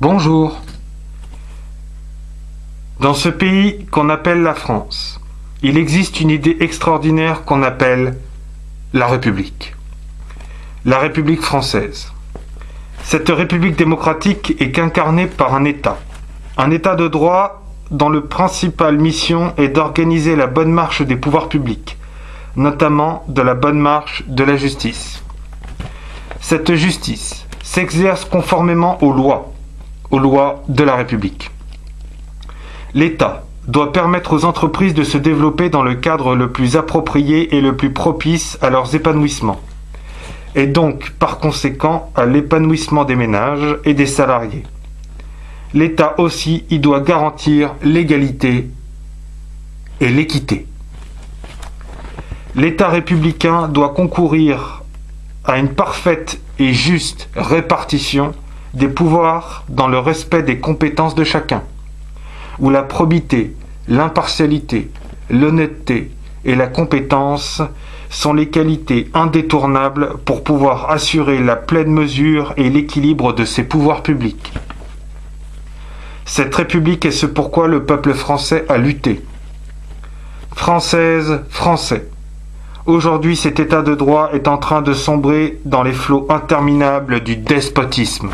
Bonjour. Dans ce pays qu'on appelle la France, il existe une idée extraordinaire qu'on appelle la République. La République française. Cette République démocratique est qu'incarnée par un État de droit dont la principale mission est d'organiser la bonne marche des pouvoirs publics, notamment de la bonne marche de la justice. Cette justice s'exerce conformément aux lois de la République. L'État doit permettre aux entreprises de se développer dans le cadre le plus approprié et le plus propice à leurs épanouissements, et donc par conséquent à l'épanouissement des ménages et des salariés. L'État aussi y doit garantir l'égalité et l'équité. L'État républicain doit concourir à une parfaite et juste répartition des pouvoirs dans le respect des compétences de chacun, où la probité, l'impartialité, l'honnêteté et la compétence sont les qualités indétournables pour pouvoir assurer la pleine mesure et l'équilibre de ces pouvoirs publics. Cette République est ce pourquoi le peuple français a lutté. Françaises, Français, aujourd'hui cet État de droit est en train de sombrer dans les flots interminables du despotisme.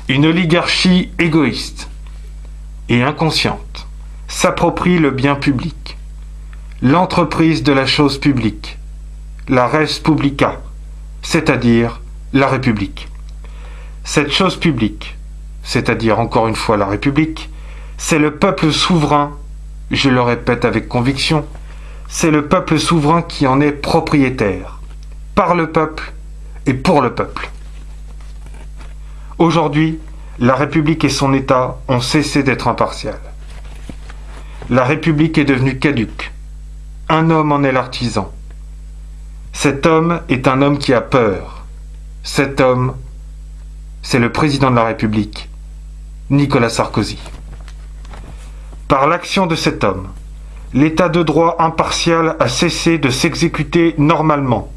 Une oligarchie égoïste et inconsciente s'approprie le bien public, l'entreprise de la chose publique, la res publica, c'est-à-dire la République. Cette chose publique, c'est-à-dire encore une fois la République, c'est le peuple souverain, je le répète avec conviction, c'est le peuple souverain qui en est propriétaire, par le peuple et pour le peuple. Aujourd'hui, la République et son État ont cessé d'être impartials. La République est devenue caduque. Un homme en est l'artisan. Cet homme est un homme qui a peur. Cet homme, c'est le président de la République, Nicolas Sarkozy. Par l'action de cet homme, l'état de droit impartial a cessé de s'exécuter normalement.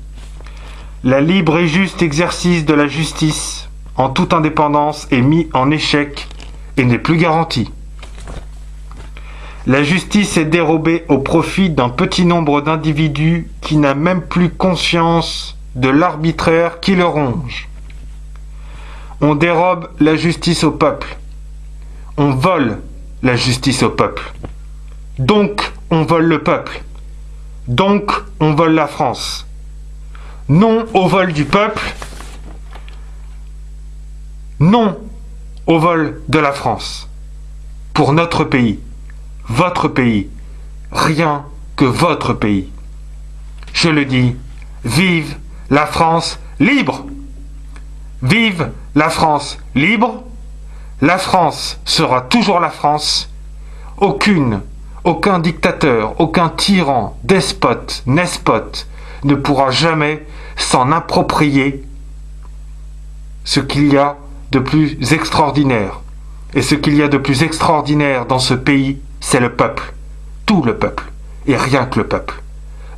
La libre et juste exercice de la justice, en toute indépendance, est mis en échec et n'est plus garanti. La justice est dérobée au profit d'un petit nombre d'individus qui n'a même plus conscience de l'arbitraire qui le ronge. On dérobe la justice au peuple. On vole la justice au peuple. Donc, on vole le peuple. Donc, on vole la France. Non au vol du peuple. Non au vol de la France. Pour notre pays, votre pays, rien que votre pays. Je le dis, vive la France libre! Vive la France libre! La France sera toujours la France. Aucun dictateur, aucun tyran, despote, nespote ne pourra jamais s'en approprier ce qu'il y a de plus extraordinaire. Et ce qu'il y a de plus extraordinaire dans ce pays, c'est le peuple. Tout le peuple. Et rien que le peuple.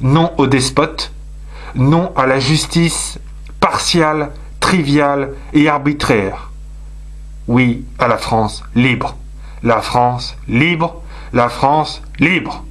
Non au despote. Non à la justice partiale, triviale et arbitraire. Oui à la France libre. La France libre. La France libre.